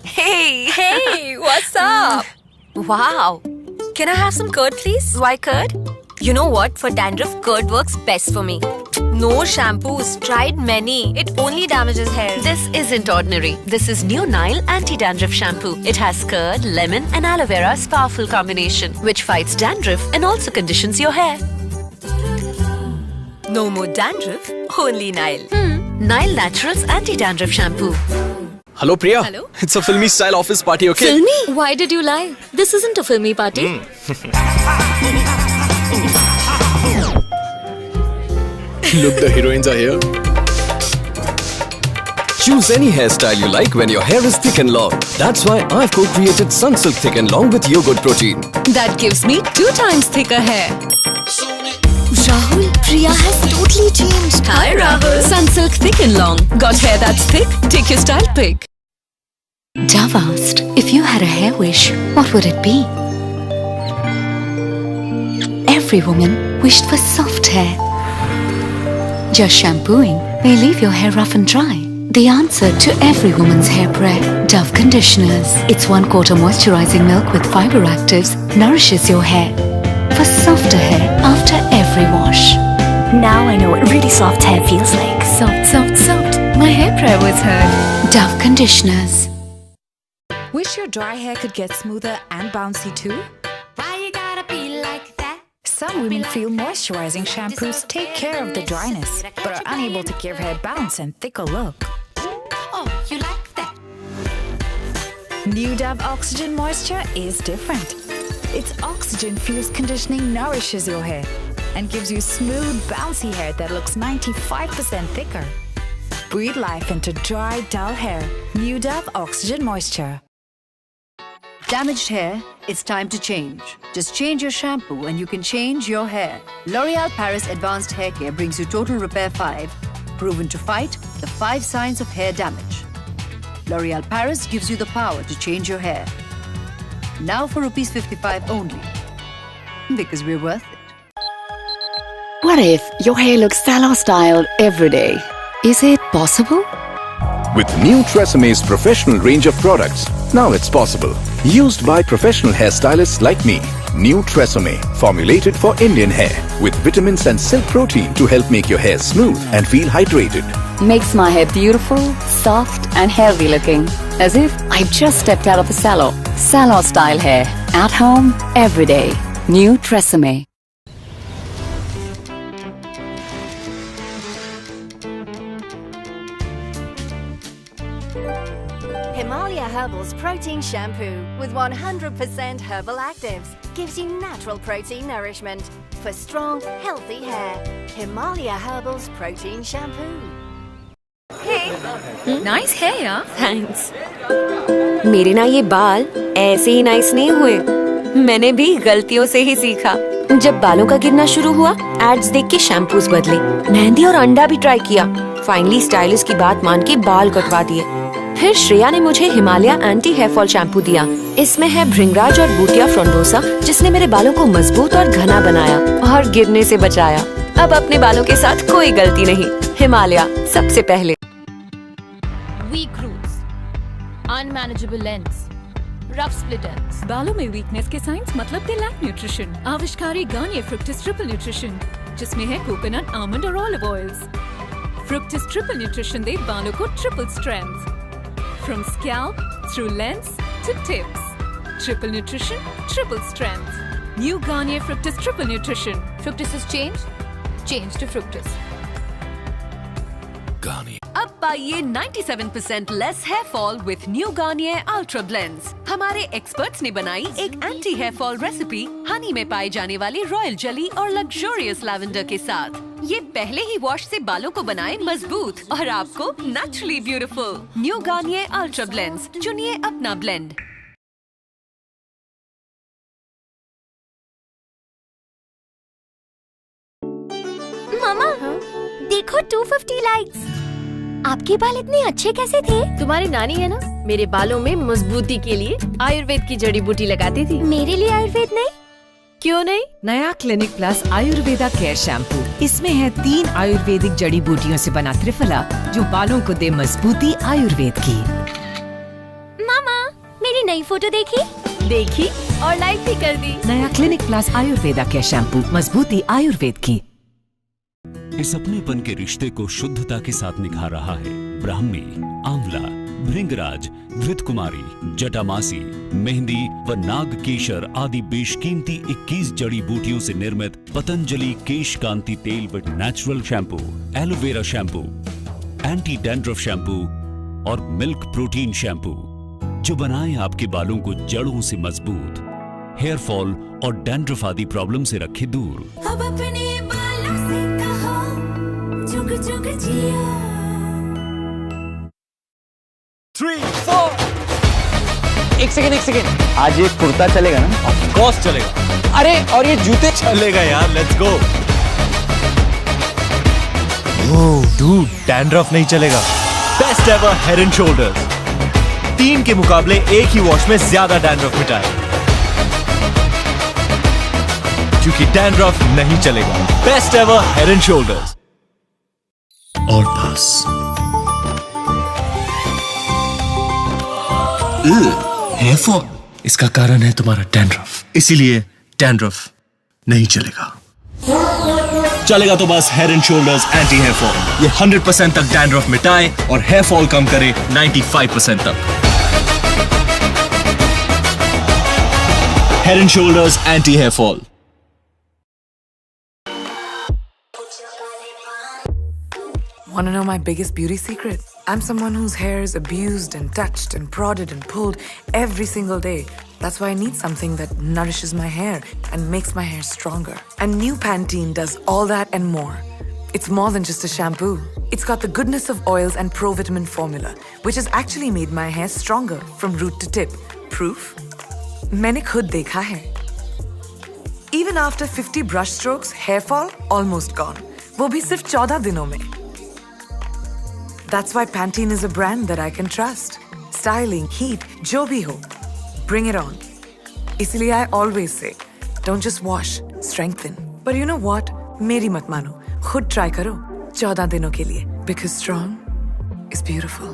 Hey, what's up? Wow. Can I have some curd, please? Why curd? You know what? For dandruff, curd works best for me. No shampoos. Tried many. It only damages hair. This isn't ordinary. This is new Nile Anti-Dandruff Shampoo. It has curd, lemon and aloe vera's powerful combination, which fights dandruff and also conditions your hair. No more dandruff, only Nile. Nile Naturals Anti-Dandruff Shampoo. Hello, Priya. Hello? It's a filmy style office party, okay? Filmy? Why did you lie? This isn't a filmy party. Look, the heroines are here. Choose any hairstyle you like when your hair is thick and long. That's why I've co-created Sunsilk Thick and Long with Yogurt Protein. That gives me 2 times thicker hair. Rahul, Priya has totally changed. Hi, Rahul. Sunsilk Thick and Long. Got hair that's thick? Take your style pick. Dove asked, if you had a hair wish, what would it be? Every woman wished for soft hair. Just shampooing may leave your hair rough and dry. The answer to every woman's hair prayer, Dove Conditioners. Its 1/4 moisturizing milk with fiber actives nourishes your hair for softer hair after every wash. Now I know what really soft hair feels like. Soft, soft, soft. My hair prayer was heard. Dove Conditioners. Wish your dry hair could get smoother and bouncy too? Why you gotta be like that? Some women feel moisturizing shampoos take care of the dryness, but are unable to give hair bounce and thicker look. Oh, you like that? New Dove Oxygen Moisture is different. Its oxygen-fused conditioning nourishes your hair and gives you smooth, bouncy hair that looks 95% thicker. Breathe life into dry, dull hair. New Dove Oxygen Moisture. Damaged hair? It's time to change. Just change your shampoo and you can change your hair. L'Oréal Paris Advanced Hair Care brings you Total Repair 5, proven to fight the 5 signs of hair damage. L'Oréal Paris gives you the power to change your hair. Now for ₹55 only. Because we're worth it. What if your hair looks salon-styled every day? Is it possible? With new Treseme's professional range of products, now it's possible. Used by professional hairstylists like me. New Tresemme, formulated for Indian hair, with vitamins and silk protein to help make your hair smooth and feel hydrated. Makes my hair beautiful, soft and healthy looking. As if I've just stepped out of the salon. Salon-style hair. At home, every day. New Tresemme. Himalaya Herbal's Protein Shampoo with 100% herbal actives gives you natural protein nourishment for strong, healthy hair. Himalaya Herbal's Protein Shampoo. Nice hair, यार. Thanks. मेरे ना ये बाल ऐसे ही nice नहीं हुए. मैंने भी गलतियों से ही सीखा. जब बालों का गिरना शुरू हुआ, एड्स देख के शैम्पूज बदले. मेहंदी और अंडा भी ट्राई किया. फाइनली स्टाइलिस्ट की बात मान के बाल कटवा दिए. फिर श्रेया ने मुझे Himalaya anti hair fall shampoo दिया. इसमें है भृंगराज और बूटिया फ्रोंडोसा, जिसने मेरे बालों को मजबूत और घना बनाया और गिरने से बचाया. अब अपने बालों के साथ कोई गलती नहीं. हिमालय सबसे पहले. Weak roots, unmanageable ends, rough split ends. बालों में वीकनेस के साइंस मतलब दे लैक न्यूट्रिशन. आविष्कारी गार्नियर फ्रुक्टिस ट्रिपल न्यूट्रिशन, जिसमें है कोकोनट, आमंड और olive oils. Fructis triple nutrition दे बालों को triple strength. From scalp, through lens, to tips. Triple nutrition, triple strength. New Garnier Fructis Triple Nutrition. Fructis has changed. Change to Fructis. Garnier. अब पाइए 97% less hair fall with new Garnier ultra blends. हमारे experts ने बनाई एक anti hair fall recipe honey में पाई जाने वाली रॉयल जेली और लग्जरियस लैवेंडर के साथ. ये पहले ही वॉश से बालों को बनाए मजबूत और आपको naturally beautiful. New Garnier ultra blends. चुनिए अपना ब्लेंड. मामा, देखो 250 लाइक्स. आपके बाल इतने अच्छे कैसे थे? तुम्हारी नानी है ना, मेरे बालों में मजबूती के लिए आयुर्वेद की जड़ी बूटी लगाती थी. मेरे लिए आयुर्वेद नहीं? क्यों नहीं? नया clinic plus Ayurveda care shampoo. इसमें है 3 आयुर्वेदिक जड़ी बूटियों से बना त्रिफला, जो बालों को दे मजबूती आयुर्वेद की. मेरी नई फोटो देखी और लाइक भी कर दी। नया clinic plus Ayurveda care shampoo, मजबूती आयुर्वेद की। इस अपनेपन के रिश्ते को शुद्धता के साथ निखार रहा है ब्राह्मी, आंवला, भृंगराज, घृत कुमारी, जटामासी, मेहंदी व नाग केशर आदि बेशकीमती 21 जड़ी बूटियों से निर्मित पतंजलि केश कांति तेल with natural shampoo, aloe vera shampoo, anti dandruff shampoo और मिल्क प्रोटीन शैम्पू, जो बनाए आपके बालों को जड़ों से मजबूत, हेयर फॉल और डैंड्रफ आदि प्रॉब्लम से रखे दूर। अब अपने बालों से कहो, जुग जुग जियो। 3, 4 एक सेकेंड आज ये कुर्ता चलेगा ना? ऑफ कोर्स चलेगा। अरे और ये जूते चलेगा यार, let's go. Oh dude, dandruff नहीं चलेगा। Best ever head and shoulders, 3 के मुकाबले एक ही वॉश में ज्यादा डैंड्रफ मिटाए, क्योंकि डैंड्रफ नहीं चलेगा। Best ever head and shoulders. और बस हेयर फॉल, इसका कारण है तुम्हारा डैंड्रफ, इसीलिए डैंड्रफ नहीं चलेगा। चलेगा तो बस Head and Shoulders anti hair fall. ये 100% तक डैंड्रफ मिटाए और हेयर फॉल कम करे 95% तक। Head and Shoulders anti hair fall. Want to know my biggest beauty secret? I'm someone whose hair is abused and touched and prodded and pulled every single day. That's why I need something that nourishes my hair and makes my hair stronger. And new Pantene does all that and more. It's more than just a shampoo. It's got the goodness of oils and pro-vitamin formula, which has actually made my hair stronger from root to tip. Proof? मैंने खुद देखा है. Even after 50 brush strokes, hair fall almost gone. वो भी सिर्फ 14 दिनों में. That's why Pantene is a brand that I can trust. Styling, heat, जो भी हो, bring it on. इसलिए I always say, don't just wash, strengthen. But you know what? मेरी मत मानो, खुद try करो 14 दिनों के लिए. Because strong is beautiful.